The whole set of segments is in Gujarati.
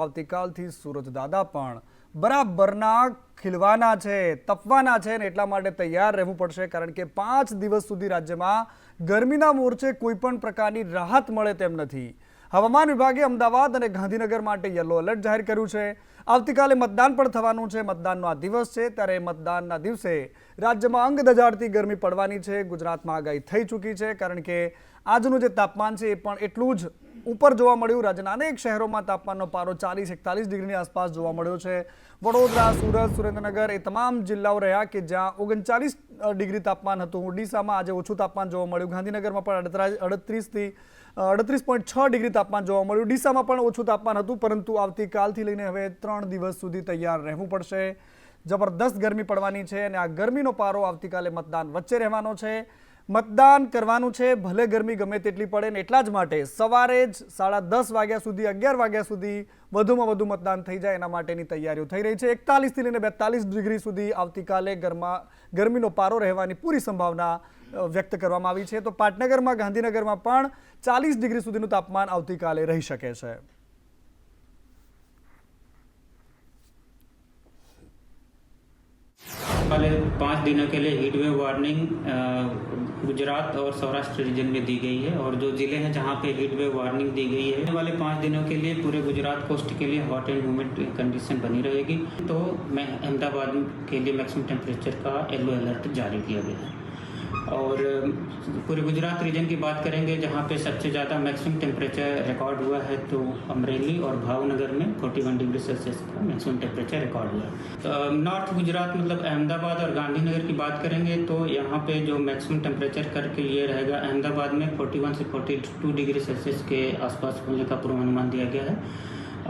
આવતીકાલથી સૂરજ દાદા પણ બરાબરના ખીલવાના છે, તપવાના છે ને એટલા માટે તૈયાર રહેવું પડશે, કારણ કે 5 દિવસ સુધી રાજ્યમાં ગરમીના મોરચે કોઈ પણ પ્રકારની રાહત મળે તેમ નથી. હવામાન વિભાગે અમદાવાદ અને ગાંધીનગર માટે યલો એલર્ટ જાહેર કર્યું છે. આવતીકાલે મતદાન પણ થવાનું છે. મતદાનનો આ દિવસ છે, ત્યારે મતદાનના દિવસે રાજ્યમાં અંગ દજાડતી ગરમી પડવાની છે. ગુજરાતમાં આગાહી થઈ ચૂકી છે, કારણ કે આજનું જે તાપમાન છે એ પણ એટલું જ ઉપર જોવા મળ્યું. રાજ્યના અનેક શહેરોમાં તાપમાનનો પારો 40-41 ડિગ્રીની આસપાસ જોવા મળ્યો છે. વડોદરા, સુરત, સુરેન્દ્રનગર એ તમામ જિલ્લાઓ રહ્યા કે જ્યાં 39 ડિગ્રી તાપમાન હતું. ઓડિશામાં આજે ઓછું તાપમાન જોવા મળ્યું. ગાંધીનગરમાં પણ 38.6 ડિગ્રી તાપમાન જોવા મળ્યું. ડીસામાં પણ ઓછું તાપમાન હતું, પરંતુ આવતીકાલથી લઈને હવે 3 દિવસ સુધી તૈયાર રહેવું પડશે. જબરદસ્ત ગરમી પડવાની છે અને આ ગરમીનો પારો આવતીકાલે મતદાન વચ્ચે રહેવાનો છે. મતદાન કરવાનું છે, ભલે ગરમી ગમે તેટલી પડે ને એટલા જ માટે સવારે જ 10:30 વાગ્યા સુધી 11 વાગ્યા સુધી વધુમાં વધુ મતદાન થઈ જાય એના માટેની તૈયારીઓ થઈ રહી છે. 41 થી લઈને 42 ડિગ્રી સુધી આવતીકાલે ગરમીનો પારો રહેવાની પૂરી સંભાવના વ્યક્ત કરવામાં આવી છે. તો પાટનગરમાં, ગાંધીનગરમાં પણ 40 ડિગ્રી સુધીનું તાપમાન આવતીકાલે રહી શકે છે. वाले 5 दिनों के लिए हीट वेव वार्निंग गुजरात और सौराष्ट्र रीजन में दी गई है, और जो जिले हैं जहां पे हीट वेव वार्निंग दी गई है वाले 5 दिनों के लिए पूरे गुजरात कोस्ट के लिए हॉट एंड ह्यूमिड कंडीशन बनी रहेगी. तो मैं अहमदाबाद के लिए मैक्सिमम टेम्परेचर का येलो अलर्ट जारी किया गया है. और पूरे गुजरात रीजन की बात करेंगे जहाँ पे सबसे ज़्यादा मैक्सिमम टेम्परेचर रिकॉर्ड हुआ है, तो अमरेली और भावनगर में 41 डिग्री सेल्सियस का मैक्सिमम टेम्परेचर रिकॉर्ड हुआ है. तो नॉर्थ गुजरात मतलब अहमदाबाद और गांधीनगर की बात करेंगे तो यहाँ पे जो मैक्सिमम टेम्परेचर करके ये रहेगा, अहमदाबाद में 41 से 42 डिग्री सेल्सियस के आसपास होने का पूर्वानुमान दिया गया है,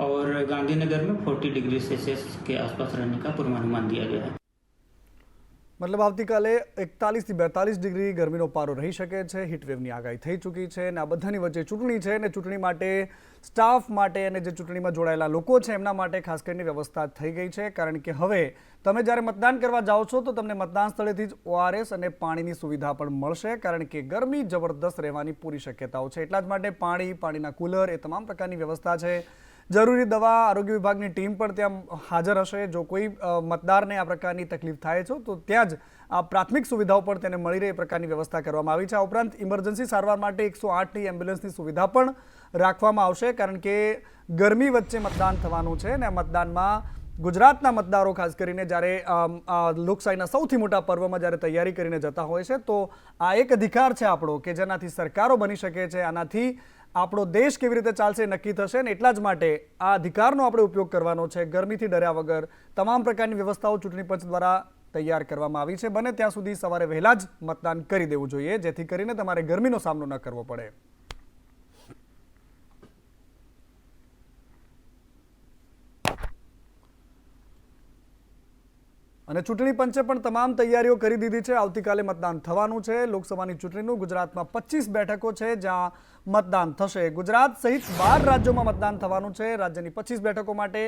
और गांधीनगर में 40 डिग्री सेल्सियस के आसपास रहने का पूर्वानुमान दिया गया है. મતલબ આવતીકાલે 41 થી 42 ડિગ્રી ગરમીનો પારો રહી શકે છે. હીટવેવની આગાહી થઈ ચૂકી છે અને આ બધાની વચ્ચે ચૂંટણી છે અને ચૂંટણી માટે સ્ટાફ માટે અને જે ચૂંટણીમાં જોડાયેલા લોકો છે એમના માટે ખાસ કરીને વ્યવસ્થા થઈ ગઈ છે, કારણ કે હવે તમે જ્યારે મતદાન કરવા જાઓ છો તો તમને મતદાન સ્થળેથી જ ORS અને પાણીની સુવિધા પણ મળશે, કારણ કે ગરમી જબરદસ્ત રહેવાની પૂરી શક્યતાઓ છે. એટલા જ માટે પાણીના કુલર એ તમામ પ્રકારની વ્યવસ્થા છે. જરૂરી દવા, આરોગ્ય વિભાગની ટીમ પણ ત્યાં હાજર હશે. જો કોઈ મતદારને આ પ્રકારની તકલીફ થાય છે તો ત્યાં જ આ પ્રાથમિક સુવિધાઓ પણ તેને મળી રહે એ પ્રકારની વ્યવસ્થા કરવામાં આવી છે. આ ઉપરાંત ઇમરજન્સી સારવાર માટે 108ની એમ્બ્યુલન્સની સુવિધા પણ રાખવામાં આવશે, કારણ કે ગરમી વચ્ચે મતદાન થવાનું છે અને આ મતદાનમાં ગુજરાતના મતદારો ખાસ કરીને જ્યારે લોકશાહીના સૌથી મોટા પર્વમાં જ્યારે તૈયારી કરીને જતા હોય છે તો આ એક અધિકાર છે આપણો કે જેનાથી સરકારો બની શકે છે, આનાથી આપણો દેશ કેવી રીતે ચાલશે નક્કી થશે ને એટલા જ માટે આ અધિકારનો આપણે ઉપયોગ કરવાનો છે. ગરમીથી ડર્યા વગર તમામ પ્રકારની વ્યવસ્થાઓ ચૂંટણી પંચ દ્વારા તૈયાર કરવામાં આવી છે. બને ત્યાં સુધી સવારે વહેલા જ મતદાન કરી દેવું જોઈએ, જેથી કરીને તમારે ગરમીનો સામનો ન કરવો પડે. અને ચૂંટણી પંચે પણ તમામ તૈયારીઓ કરી દીધી છે. આવતીકાલે મતદાન થવાનું છે. લોકસભાની ચૂંટણીનું ગુજરાતમાં 25 બેઠકો છે જ્યાં મતદાન થશે. ગુજરાત સહિત 12 રાજ્યોમાં મતદાન થવાનું છે. રાજ્યની 25 બેઠકો માટે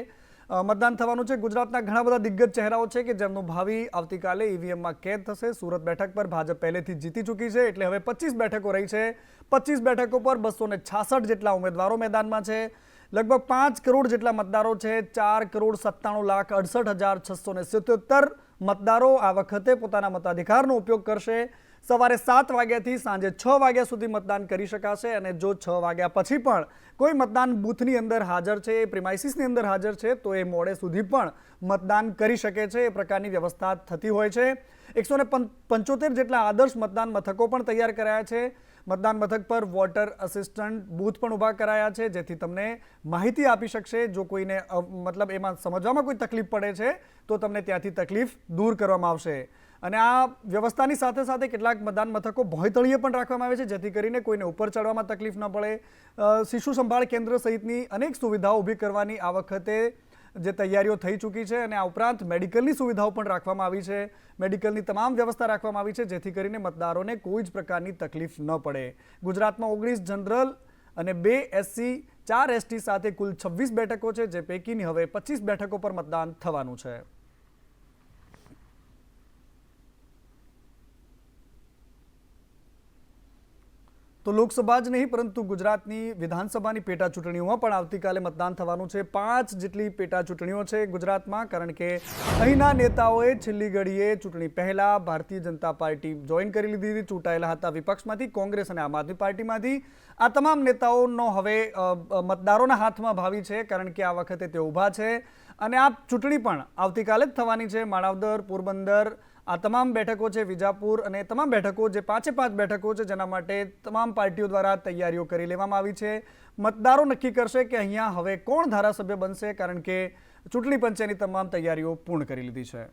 મતદાન થવાનું છે. ગુજરાતના ઘણા બધા દિગ્ગજ ચહેરાઓ છે કે જેમનું ભાવિ આવતીકાલે ઈવીએમમાં કેદ થશે. સુરત બેઠક પર ભાજપ પહેલેથી જીતી ચૂકી છે, એટલે હવે 25 બેઠકો રહી છે. 25 બેઠકો પર 266 જેટલા ઉમેદવારો મેદાનમાં છે. લગભગ 5 કરોડ જેટલા મતદારો છે. 4,97,68,677 મતદારો આ વખતે પોતાના મતાધિકારનો ઉપયોગ કરશે. સવારે 7 વાગ્યાથી સાંજે 6 વાગ્યા સુધી મતદાન કરી શકાશે, અને જો 6 વાગ્યા પછી પણ કોઈ મતદાન બૂથની અંદર હાજર છે, પ્રિમાઇસીસની અંદર હાજર છે, તો એ મોડે સુધી પણ મતદાન કરી શકે છે. એ પ્રકારની વ્યવસ્થા થતી હોય છે. 175 જેટલા આદર્શ મતદાન મથકો પણ તૈયાર કરાયા છે. મતદાન મથક પર વોટર અસિસ્ટન્ટ બૂથ પણ ઊભા કરાયા છે, જેથી તમને માહિતી આપી શકશે. જો કોઈને મતલબ એમાં સમજવામાં કોઈ તકલીફ પડે છે તો તમને ત્યાંથી તકલીફ દૂર કરવામાં આવશે. અને આ વ્યવસ્થાની સાથે સાથે કેટલાક મતદાન મથકો ભોંયતળિયે પણ રાખવામાં આવે છે, જેથી કરીને કોઈને ઉપર ચડવામાં તકલીફ ન પડે. શિશુ સંભાળ કેન્દ્ર સહિતની અનેક સુવિધાઓ ઊભી કરવાની આ વખતે જે તૈયારીઓ થઈ ચૂકી છે, અને આ ઉપરાંત મેડિકલની સુવિધાઓ પણ રાખવામાં આવી છે. મેડિકલની તમામ વ્યવસ્થા રાખવામાં આવી છે, જેથી કરીને મતદારોને કોઈ જ પ્રકારની તકલીફ ન પડે. ગુજરાતમાં 19 જનરલ અને 2 SC, 4 ST સાથે કુલ 26 બેઠકો છે, જે પૈકીની હવે 25 બેઠકો પર મતદાન થવાનું છે. તો લોકસભા જ નહીં પરંતુ ગુજરાતની વિધાનસભાની પેટા ચૂંટણીઓમાં પણ આવતીકાલે મતદાન થવાનું છે। 5 જેટલી પેટા ચૂંટણીઓ છે ગુજરાતમાં, કારણ કે અહીંના નેતાઓએ છેલ્લી ઘડીએ ચૂંટણી પહેલા ભારતીય જનતા પાર્ટી જોઈન કરી લીધી હતી। ચૂંટાયેલા હતા વિપક્ષમાંથી, કોંગ્રેસ અને આમ આદમી પાર્ટીમાંથી। આ તમામ નેતાઓનો હવે મતદારોના હાથમાં ભાવિ છે, કારણ કે આ વખતે તેઓ ઊભા છે અને આ ચૂંટણી પણ આવતીકાલે જ થવાની છે। માણાવદર, પોરબંદર, આ તમામ બેઠકો છે, વિજાપુર અને તમામ બેઠકો જે 5 બેઠકો છે, જેના માટે તમામ પાર્ટીઓ દ્વારા તૈયારીઓ કરી લેવામાં આવી છે। મતદારો નક્કી કરશે કે અહીંયા હવે કોણ ધારાસભ્ય બનશે, કારણ કે ચૂંટણી પંચે એની તમામ તૈયારીઓ પૂર્ણ કરી લીધી છે।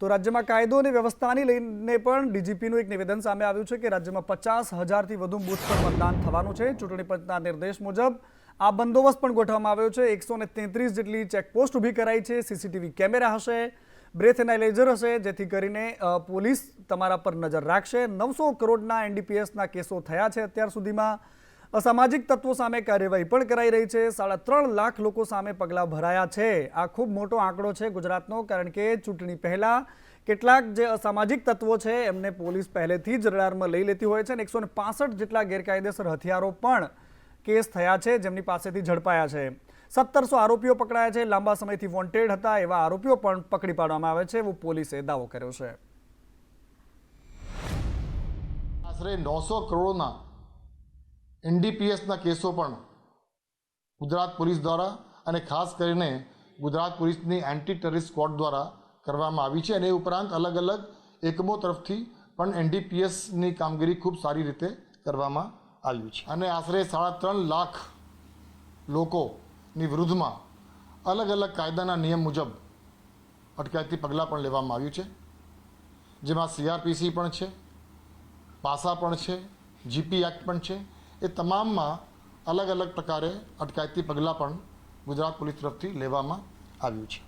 તો રાજ્યમાં કાયદો અને વ્યવસ્થાને લઈને પણ ડીજીપીનું એક નિવેદન સામે આવ્યું છે કે રાજ્યમાં 50,000થી વધુ બૂથ પર મતદાન થવાનું છે। ચૂંટણી પંચના નિર્દેશ મુજબ આ બંદોબસ્ત પણ ગોઠવવામાં આવ્યો છે। 133 જેટલી ચેકપોસ્ટ ઊભી કરાઈ છે। સીસીટીવી કેમેરા હશે, બ્રેથ એનાલાઇઝર હશે, જેથી કરીને પોલીસ તમારા પર નજર રાખશે। 900 કરોડના એનડીપીએસના કેસો થયા છે અત્યાર સુધીમાં। અસામાજિક તત્વો સામે કાર્યવાહી પણ કરાઈ રહી છે। 3.5 લાખ લોકો સામે પગલાં ભરાયા છે। આ ખૂબ મોટો આંકડો છે ગુજરાતનો, કારણ કે ચૂંટણી પહેલા કેટલાક જે અસામાજિક તત્વો છે એમને પોલીસ પહેલેથી જ રડારમાં લઈ લેતી હોય છે અને 165 જેટલા ગેરકાયદેસર હથિયારો પણ કેસ થયા છે, જેમની પાસેથી ઝડપાયા છે। 1700 આરોપીઓ પકડાયા છે। લાંબા સમયથી વોન્ટેડ હતા એવા આરોપીઓ પણ પકડી પાડવામાં આવે છે, એવું પોલીસે દાવો કર્યો છે। આશરે 900 કરોડના એનડીપીએસના કેસો પણ ગુજરાત પોલીસ દ્વારા અને ખાસ કરીને ગુજરાત પોલીસની એન્ટી ટેરરિસ્ટ સ્ક્વોડ દ્વારા કરવામાં આવી છે અને એ ઉપરાંત અલગ અલગ એકમો તરફથી પણ એનડીપીએસની કામગીરી ખૂબ સારી રીતે કરવામાં આવ્યું છે અને આશરે 3.5 લાખ લોકોની વિરુદ્ધમાં અલગ અલગ કાયદાના નિયમ મુજબ અટકાયતી પગલાં પણ લેવામાં આવ્યું છે, જેમાં સીઆરપીસી પણ છે, પાસા પણ છે, જીપી એક્ટ પણ છે। એ તમામમાં અલગ અલગ પ્રકારે અટકાયતી પગલાં પણ ગુજરાત પોલીસ તરફથી લેવામાં આવ્યું છે।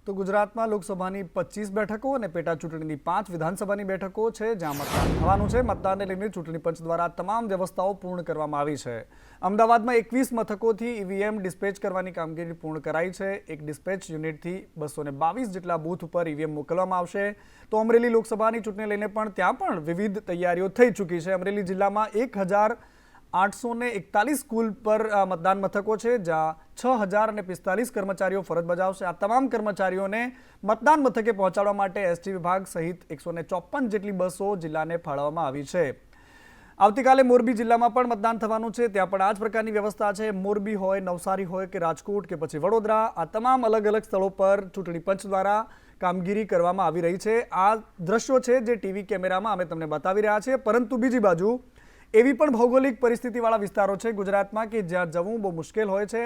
તો ગુજરાતમાં લોકસભાની 25 બેઠકો અને પેટા ચૂંટણીની 5 વિધાનસભાની બેઠકો છે, જ્યાં મતદાન થવાનું છે। મતદાનને લઈને ચૂંટણી પંચ દ્વારા તમામ વ્યવસ્થાઓ પૂર્ણ કરવામાં આવી છે। અમદાવાદમાં 21 મથકોથી ઈવીએમ ડિસ્પેચ કરવાની કામગીરી પૂર્ણ કરાઈ છે। એક ડિસ્પેચ યુનિટથી 222 જેટલા બૂથ ઉપર ઈવીએમ મોકલવામાં આવશે। તો અમરેલી લોકસભાની ચૂંટણી લઈને પણ ત્યાં પણ વિવિધ તૈયારીઓ થઈ ચૂકી છે। અમરેલી જિલ્લામાં 1841 સ્કૂલ પર મતદાન મથકો છે, જ્યાં 6045 કર્મચારીઓ ફરજ બજાવશે। આ તમામ કર્મચારીઓને મતદાન મથકે પહોંચાડવા માટે એસટી વિભાગ સહિત 154 જેટલી બસો જિલ્લાને ફાળવવામાં આવી છે। આવતીકાલે મોરબી જિલ્લામાં પણ મતદાન થવાનું છે। ત્યાં પણ આ જ પ્રકારની વ્યવસ્થા છે। મોરબી હોય, નવસારી હોય કે રાજકોટ કે પછી વડોદરા, આ તમામ અલગ અલગ સ્થળો પર ચૂંટણી પંચ દ્વારા કામગીરી કરવામાં આવી રહી છે। આ દ્રશ્યો છે જે ટીવી કેમેરામાં અમે તમને બતાવી રહ્યા છીએ, પરંતુ બીજી બાજુ એવી પણ ભૌગોલિક પરિસ્થિતિવાળા વિસ્તારો છે ગુજરાતમાં કે જ્યાં જવું બહુ મુશ્કેલ હોય છે।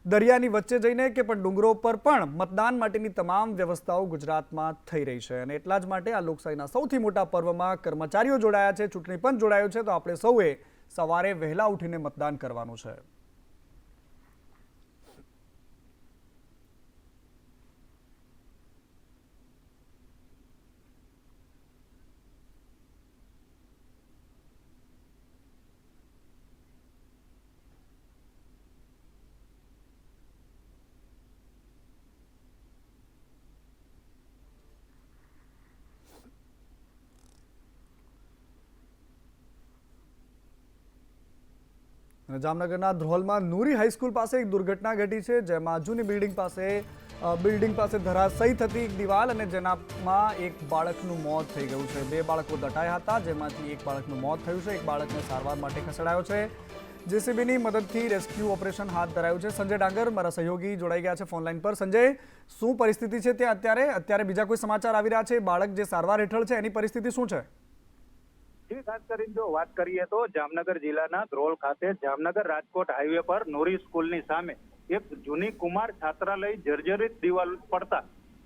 દરિયાની વચ્ચે જઈને કે પણ ડુંગરો પર પણ મતદાન માટેની તમામ વ્યવસ્થાઓ ગુજરાતમાં થઈ રહી છે અને એટલા જ માટે આ લોકશાહીના સૌથી મોટા પર્વમાં કર્મચારીઓ જોડાયા છે, ચૂંટણી પંચ જોડાયો છે, તો આપણે સૌએ સવારે વહેલા ઉઠીને મતદાન કરવાનું છે। જામનગરના ધ્રોલમાં નૂરી હાઈસ્કૂલ પાસે એક દુર્ઘટના ઘટી છે, જેમાં જૂની બિલ્ડિંગ પાસે ધરાશયી થતી એક દિવાલ અને જેનામાં એક બાળકનું મોત થઈ ગયું છે। 2 બાળકો દટાયા હતા, જેમાંથી એક બાળકનું મોત થયું છે। એક બાળકને સારવાર માટે ખસેડાયો છે। જેસીબીની મદદથી રેસ્ક્યુ ઓપરેશન હાથ ધરાયું છે। સંજય ડાંગર મારા સહયોગી જોડાઈ ગયા છે ફોનલાઈન પર। સંજય, શું પરિસ્થિતિ છે ત્યાં અત્યારે બીજા કોઈ સમાચાર આવી રહ્યા છે? બાળક જે સારવાર હેઠળ છે એની પરિસ્થિતિ શું છે? ખાસ કરીને જો વાત કરીએ તો જામનગર જિલ્લાના ધ્રોલ ખાતે જામનગર રાજકોટ હાઈવે પર નૂરી સ્કૂલની સામે એક જૂની કુમાર છાત્રાલય જર્જરિત દિવાલ પડતા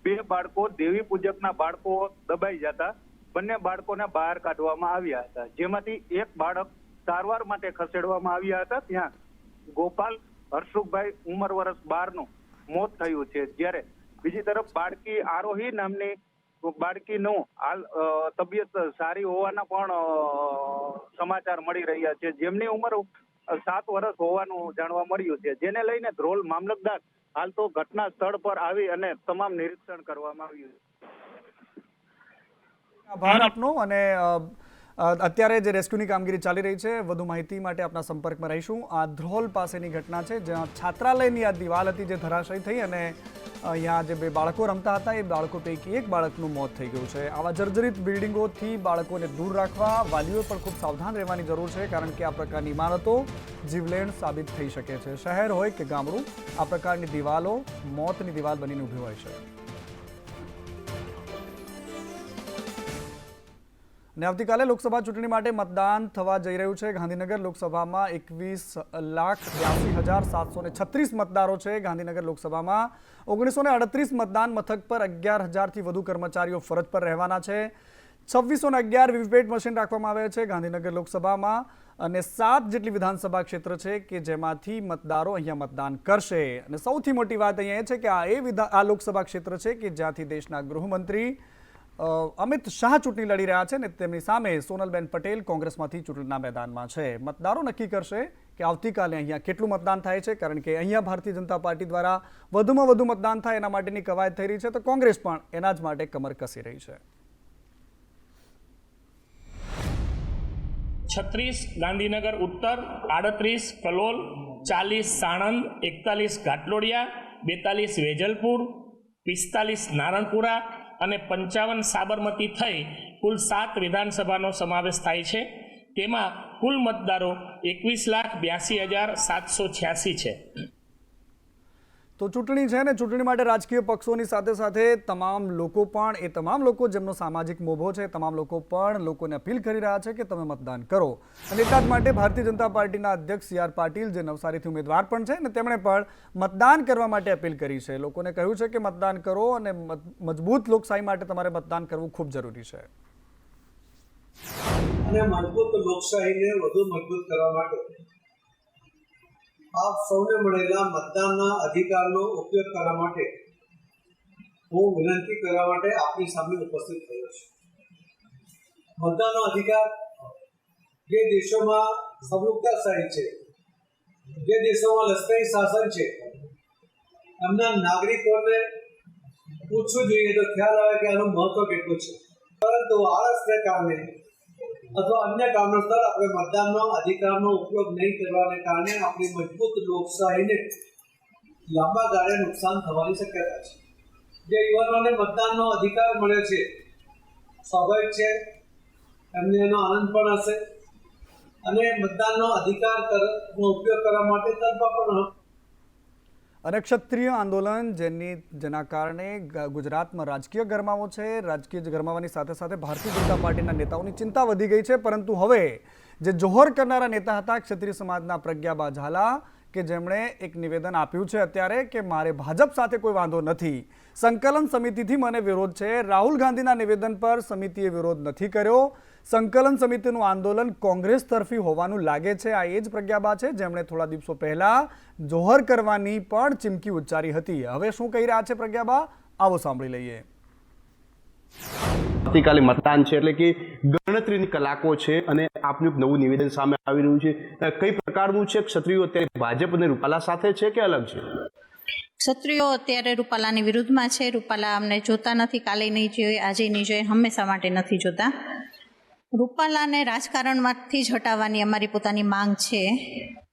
2 બાળકો દેવી પૂજકના બાળકો દબાઈ જતા બંને બાળકોને બહાર કાઢવામાં આવ્યા હતા, જેમાંથી એક બાળક સારવાર માટે ખસેડવામાં આવ્યા હતા। ત્યાં ગોપાલ હર્ષુભાઈ ઉંમર વર્ષ 12 નું મોત થયું છે, જ્યારે બીજી તરફ બાળકી આરોહી નામની બાળકીનું હાલ તબિયત સારી હોવાના પણ સમાચાર મળી રહ્યા છે, જેમની ઉંમર 7 વર્ષ હોવાનું જાણવા મળ્યું છે, જેને લઈને ધ્રોલ મામલતદાર હાલ તો ઘટના સ્થળ પર આવી અને તમામ નિરીક્ષણ કરવામાં આવ્યું છે. આભાર આપનો. અને અત્યારે જે રેસ્ક્યુની કામગીરી ચાલી રહી છે, વધુ માહિતી માટે આપના સંપર્કમાં રહીશું. આ ધ્રોલ પાસેની ઘટના છે, જ્યાં છાત્રાલયની આ દિવાલ હતી જે ધરાશયી થઈ અને અહીંયા જે બે બાળકો રમતા હતા એ બાળકો પૈકી એક બાળકનું મોત થઈ ગયું છે. આવા જર્જરિત બિલ્ડિંગોથી બાળકોને દૂર રાખવા વાલીઓએ પણ ખૂબ સાવધાન રહેવાની જરૂર છે, કારણ કે આ પ્રકારની ઇમારતો જીવલેણ સાબિત થઈ શકે છે. શહેર હોય કે ગામડું, આ પ્રકારની દિવાલો મોતની દિવાલ બનીને ઊભી હોય છે. અને આવતીકાલે લોકસભા ચૂંટણી માટે મતદાન થવા જઈ રહ્યું છે. ગાંધીનગર લોકસભામાં 21,82,736 મતદારો છે. ગાંધીનગર લોકસભામાં 1938 મતદાન મથક પર 11,000થી વધુ કર્મચારીઓ ફરજ પર રહેવાના છે. 2611 વીવીપેટ મશીન રાખવામાં આવ્યા છે ગાંધીનગર લોકસભામાં, અને 7 જેટલી વિધાનસભા ક્ષેત્ર છે કે જેમાંથી મતદારો અહીંયા મતદાન કરશે. અને સૌથી મોટી વાત અહીંયા એ છે કે આ લોકસભા ક્ષેત્ર છે કે જ્યાંથી દેશના ગૃહમંત્રી અમિત શાહ ચૂંટણી લડી રહ્યા છે, ને તેમની સામે સોનલબેન પટેલ કોંગ્રેસમાંથી ચૂંટણીના મેદાનમાં છે. મતદારો નક્કી કરશે કે આવતીકાલે અહીંયા કેટલું મતદાન થાય છે, કારણ કે અહીંયા ભારતીય જનતા પાર્ટી દ્વારા વધુમાં વધુ મતદાન થાય એના માટેની કવાયત થઈ રહી છે, તો કોંગ્રેસ પણ એના જ માટે કમર કસી રહી છે. 36 ગાંધીનગર ઉત્તર, 38 કલોલ, 40 સાણંદ, 41 ઘાટલોડિયા, 42 વેજલપુર, 45 નારણપુરા અને 55 સાબરમતી થઈ કુલ 7 વિધાનસભાનો સમાવેશ થાય છે. તેમાં કુલ મતદારો 21,82,786 છે. તો ચૂંટણી છે ને, ચૂંટણી માટે રાજકીય પક્ષોની સાથે સાથે તમામ લોકો પણ, એ તમામ લોકો જેમનો સામાજિક મોભો છે, તમામ લોકો પણ લોકોને અપીલ કરી રહ્યા છે કે તમે મતદાન કરો. અને એટલા જ માટે ભારતીય જનતા પાર્ટીના અધ્યક્ષ CR પાટીલ, જે નવસારીથી ઉમેદવાર પણ છે, અને તેમણે પણ મતદાન કરવા માટે અપીલ કરી છે. લોકોને કહ્યું છે કે મતદાન કરો અને મજબૂત લોકશાહી માટે તમારે મતદાન કરવું ખૂબ જરૂરી છે. અને મજબૂત લોકશાહીને વધુ મજબૂત કરવા માટે આપ સૌને મળેલા મતદાનના અધિકારનો ઉપયોગ કરવા માટે હું વિનંતી કરવા માટે આપની સામે ઉપસ્થિત થયો છું. મતદાનનો અધિકાર જે દેશોમાં સંયુક્તશાહી છે, જે દેશોમાં લશ્કરી શાસન છે, એમના નાગરિકોને પૂછવું જોઈએ તો ખ્યાલ આવે કે આનું મહત્વ કેટલું છે. પરંતુ આળસને કારણે અથવા અન્ય કારણોસર આપણે મતદાનનો અધિકારનો ઉપયોગ નહીં કરવાને કારણે આપણી મજબૂત લોકશાહીને લાંબા ગાળે નુકસાન થવાની શક્યતા છે. જે યુવાનોને મતદાનનો અધિકાર મળ્યો છે, સ્વાભાવિક છે એમને એનો આનંદ પણ હશે અને મતદાનનો અધિકારનો ઉપયોગ કરવા માટે તત્પર પણ. અને ક્ષત્રિય આંદોલન જેના કારણે ગુજરાતમાં રાજકીય ગરમાવો છે. રાજકીય ગરમાવાની સાથે સાથે ભારતીય જનતા પાર્ટીના નેતાઓની ચિંતા વધી ગઈ છે. પરંતુ હવે જે જોહર કરનારા નેતા હતા ક્ષત્રિય સમાજના પ્રજ્ઞાબા ઝાલા, કે જેમણે એક નિવેદન આપ્યું છે અત્યારે કે મારે ભાજપ સાથે કોઈ વાંધો નથી, સંકલન સમિતિથી મને વિરોધ છે. રાહુલ ગાંધીના નિવેદન પર સમિતિએ વિરોધ નથી કર્યો. સંકલન સમિતિનું આંદોલન કોંગ્રેસ તરફી હોવાનું લાગે છે. આ એ જ પ્રજ્ઞાબા છે જેમણે થોડા દિવસો પહેલા જોહર કરવાની પણ ચીમકી ઉચ્ચારી હતી. હવે શું કહી રહ્યા છે પ્રજ્ઞાબા, આવો સાંભળી લઈએ. આવતીકાલે મતદાન છે, એટલે કે ગણતરીની કલાકો છે, અને આપનું એક નવું નિવેદન સામે આવી રહ્યું છે. કઈ પ્રકારનું છે? ક્ષત્રિયો અત્યારે ભાજપ અને રૂપાલા સાથે છે કે અલગ છે? ક્ષત્રિયો અત્યારે રૂપાલાની વિરુદ્ધમાં છે. રૂપાલા અમને જોતા નથી, કાલે નહીં જોઈએ, આજે નહીં જોઈએ, હંમેશા માટે નથી જોતા. રૂપાલાને રાજકારણમાંથી જ હટાવવાની અમારી પોતાની માંગ છે.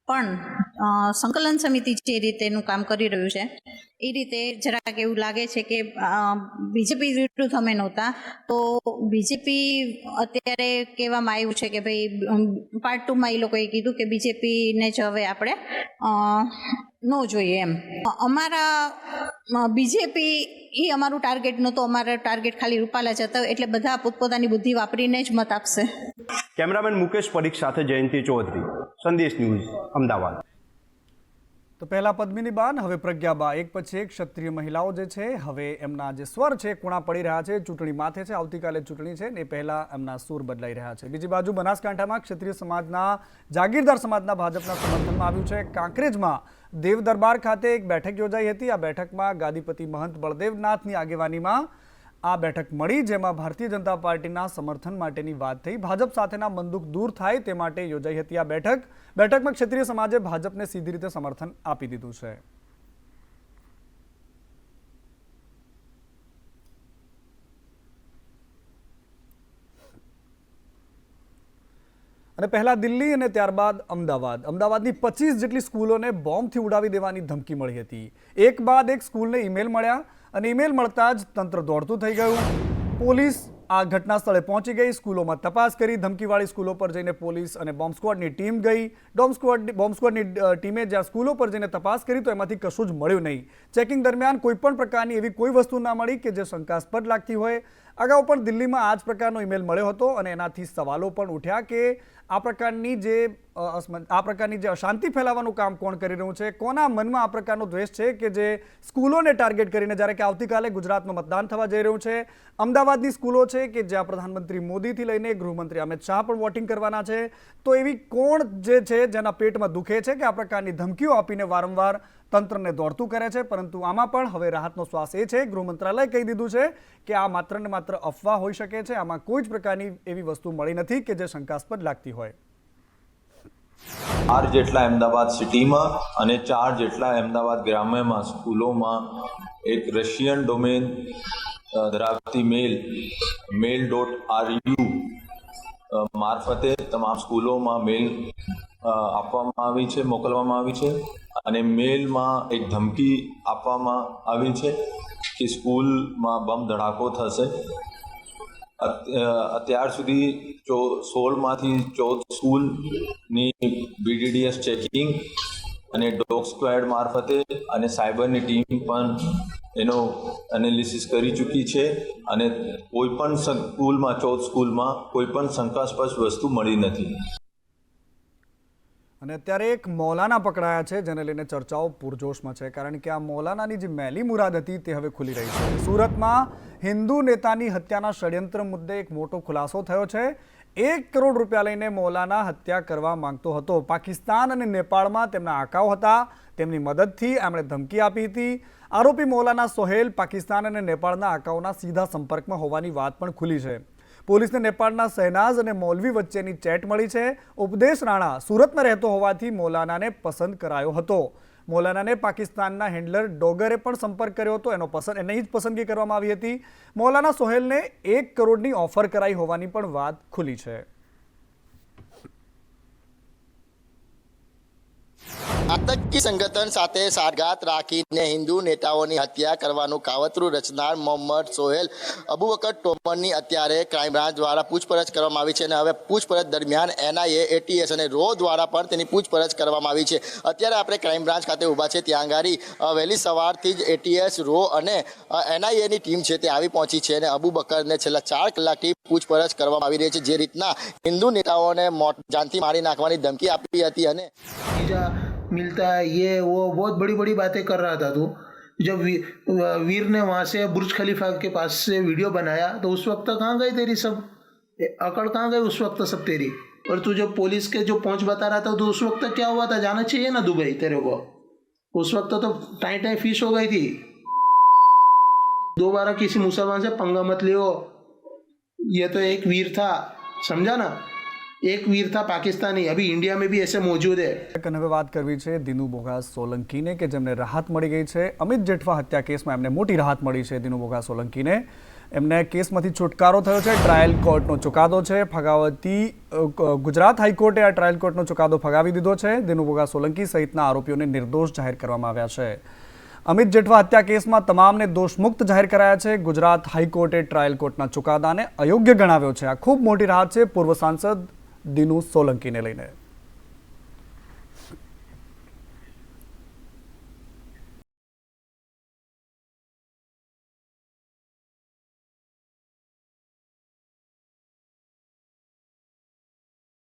પણ સંકલન સમિતિ જે રીતેનું કામ કરી રહ્યું છે એ રીતે જરાક એવું લાગે છે કે બીજેપી વિરુદ્ધ અમે નહોતા, તો બીજેપી અત્યારે કહેવામાં આવ્યું છે કે ભાઈ પાર્ટ 2માં એ લોકોએ કીધું કે બીજેપીને જ હવે આપણે ન જોઈએ એમ. અમારા બીજેપી એ અમારું ટાર્ગેટ નહોતું, અમારો ટાર્ગેટ ખાલી રૂપાલા જ હતો, એટલે બધા પોતપોતાની બુદ્ધિ વાપરીને જ મત આપશે. કેમેરામેન મુકેશ પરીખ સાથે જયંતિ ચૌધરી, સંદેશ ન્યૂઝ, અમદાવાદ. તો પહેલા પદ્મિનીબાન, હવે પ્રજ્ઞાબા, એક પછી એક ક્ષત્રિય મહિલાઓ જે છે હવે એમના જે સ્વર છે કુણા પડી રહ્યા છે. ચૂંટણી માથે છે, આવતીકાલે ચૂંટણી છે, એ પહેલા એમના સૂર બદલાઈ રહ્યા છે. બીજી બાજુ બનાસકાંઠામાં ક્ષત્રિય સમાજના જાગીરદાર સમાજના ભાજપના સમર્થનમાં આવ્યું છે. કાંકરેજમાં દેવ દરબાર ખાતે એક બેઠક યોજાઈ હતી. આ બેઠકમાં ગાદીપતિ મહંત બળદેવનાથની આગેવાનીમાં આ બેઠક મળી, જેમાં ભારતીય જનતા પાર્ટીના સમર્થન માટેની વાત થઈ. ભાજપ સાથેના મનદુખ દૂર થાય તે માટે યોજાઈ હતી આ બેઠકમાં ક્ષત્રિય સમાજે ભાજપને સીધી રીતે સમર્થન આપી દીધું છે. અને પહેલા દિલ્હી અને ત્યારબાદ અમદાવાદની 25 જેટલી સ્કૂલોને બોમ્બથી ઉડાવી દેવાની ધમકી મળી હતી. એક બાદ એક સ્કૂલને ઈમેલ મળ્યા અને ઈમેલ મળતા જ તંત્ર દોડતું થઈ ગયું. પોલીસ આ ઘટના સ્થળે પહોંચી ગઈ, સ્કૂલોમાં તપાસ કરી. ધમકીવાળી સ્કૂલો પર જઈને પોલીસ અને બોમ્બ સ્ક્વોડની ટીમ ગઈ. બોમ્બ સ્ક્વોડની ટીમે જ્યાં સ્કૂલો પર જઈને તપાસ કરી તો એમાંથી કશું જ મળ્યું નહીં. ચેકિંગ દરમિયાન કોઈ પણ પ્રકારની એવી કોઈ વસ્તુ ના મળી કે જે શંકાસ્પદ લાગતી હોય. અગાઉ પણ દિલ્હીમાં આ જ પ્રકારનો ઈમેલ મળ્યો હતો અને એનાથી સવાલો પણ ઉઠ્યા કે આ પ્રકારની જે અશાંતિ ફેલાવવાનું કામ કોણ કરી રહ્યું છે, કોના મનમાં આ પ્રકારનો દ્વેષ છે કે જે સ્કૂલોને ટાર્ગેટ કરીને, જ્યારે કે આવતીકાલે ગુજરાતમાં મતદાન થવા જઈ રહ્યું છે, અમદાવાદની સ્કૂલો છે કે જ્યાં પ્રધાનમંત્રી મોદીથી લઈને ગૃહમંત્રી અમિત શાહ પણ વોટિંગ કરવાના છે, તો એવી કોણ જે છે જેના પેટમાં દુખે છે કે આ પ્રકારની ધમકીઓ આપીને વારંવાર તંત્રને દોડતું કરે છે. પરંતુ આમાં પણ હવે રાહતનો શ્વાસ એ છે, ગૃહ મંત્રાલય કહી દીધું છે કે આ માત્ર ને માત્ર અફવા હોઈ શકે છે. આમાં કોઈ જ પ્રકારની એવી વસ્તુ મળી નથી કે જે શંકાસ્પદ લાગતી હોય. 4 જેટલા અમદાવાદ સિટીમાં અને 4 જેટલા અમદાવાદ ગ્રામ્યમાં સ્કૂલોમાં એક રશિયન ડોમેન ધરાવતી mail.ru મારફતે તમામ સ્કૂલોમાં મેલ મોકલવામાં આવી છે અને મેલમાં એક ધમકી આપવામાં આવી છે કે સ્કૂલમાં બમ ધડાકો થશે. અત્યાર સુધી 16માંથી 14 સ્કૂલની BDDS ચેકિંગ અને ડોગ સ્ક્વોડ મારફતે અને સાયબરની ટીમ પણ એનો એનાલિસિસ કરી ચૂકી છે અને કોઈ પણ સ્કૂલમાં 14 સ્કૂલમાં કોઈ પણ શંકાસ્પદ વસ્તુ મળી નથી. અને અત્યારે એક મૌલાના પકડાયા છે જેને લઈને ચર્ચાઓ પૂરજોશમાં છે, કારણ કે આ મૌલાનાની જે મેલી મુરાદ હતી તે હવે ખુલી રહી છે. સુરતમાં હિન્દુ નેતાની હત્યાના ષડયંત્ર મુદ્દે એક મોટો ખુલાસો થયો છે. 1 કરોડ રૂપિયા લઈને મૌલાના હત્યા કરવા માંગતો હતો. પાકિસ્તાન અને નેપાળમાં તેમના આકાઓ હતા, તેમની મદદથી એમણે ધમકી આપી હતી. આરોપી મૌલાના સોહેલ પાકિસ્તાન અને નેપાળના આકાઓના સીધા સંપર્કમાં હોવાની વાત પણ ખુલી છે. પોલીસને નેપાળના શહેનાઝ અને મૌલવી વચ્ચેની ચેટ મળી છે. ઉપદેશ રાણા સુરતમાં રહેતો હોવાથી મૌલાનાને પસંદ કરાયો હતો. મૌલાનાને પાકિસ્તાનના હેન્ડલર ડોગરે પણ સંપર્ક કર્યો હતો, એની જ પસંદગી કરવામાં આવી હતી. મૌલાના સોહેલને 1 કરોડની ઓફર કરાઈ હોવાની પણ વાત ખુલી છે. આતંકી સંગઠન સાથે સારગાત રાખીને હિન્દુ નેતાઓની હત્યા કરવાનું કાવતરું રચનાર મોહમ્મદ સોહેલ અબુબકર ટોમરની અત્યારે ક્રાઇમ બ્રાન્ચ દ્વારા પૂછપરછ કરવામાં આવી છે અને હવે પૂછપરછ દરમિયાન NIA, ATS અને રો દ્વારા પણ તેની પૂછપરછ કરવામાં આવી છે. અત્યારે આપણે ક્રાઇમ બ્રાન્ચ ખાતે ઊભા છે. ત્યાં આગળ વહેલી સવારથી જ ATS, રો અને NIAની ટીમ છે તે આવી પહોંચી છે અને અબુબકરને છેલ્લા 4 કલાકથી પૂછપરછ કરવામાં આવી રહી છે. જે રીતના હિન્દુ નેતાઓને જાનથી મારી નાખવાની ધમકી આપી હતી અને मिलता है ये वो बहुत बड़ी बड़ी बातें कर रहा था तू. जब वीर ने वहाँ से बुर्ज खलीफा के पास से वीडियो बनाया तो उस वक्त कहाँ गई तेरी सब अकड़, कहाँ गई उस वक्त सब तेरी? और तू जब पुलिस के जो पहुँच बता रहा था तो उस वक्त क्या हुआ था? जाना चाहिए ना दुबई तेरे को. उस वक्त तो टाई फिश हो गई थी. दोबारा किसी मुसलमान से पंगा मत लियो. ये तो एक वीर था, समझा ना? एक वीर था पाकिस्तानी, अभी इंडिया में भी ऐसे मौजूद है. હવે વાત કરવી છે દિનુ બોઘા સોલંકીને કે જેમને રાહત મળી ગઈ છે. અમિત જેઠવા હત્યા કેસમાં એમને મોટી રાહત મળી છે. દિનુ બોઘા સોલંકીને એમને કેસમાંથી છુટકારો થયો છે. ટ્રાયલ કોર્ટનો ચુકાદો છે ફગાવતી. ગુજરાત હાઈકોર્ટે આ ટ્રાયલ કોર્ટનો ચુકાદો ફગાવી દીધો છે. દિનુ બોઘા સોલંકી સહિતના આરોપીઓને નિર્દોષ જાહેર કરવામાં આવ્યા છે. અમિત જેઠવા હત્યા કેસમાં તમામને દોષમુક્ત જાહેર કરાયા છે. ગુજરાત હાઈકોર્ટે ટ્રાયલ કોર્ટના ચુકાદાને અયોગ્ય ગણાવ્યો છે. આ ખૂબ મોટી રાહત છે પૂર્વ સાંસદ દિનુ સોલંકીને લઈને.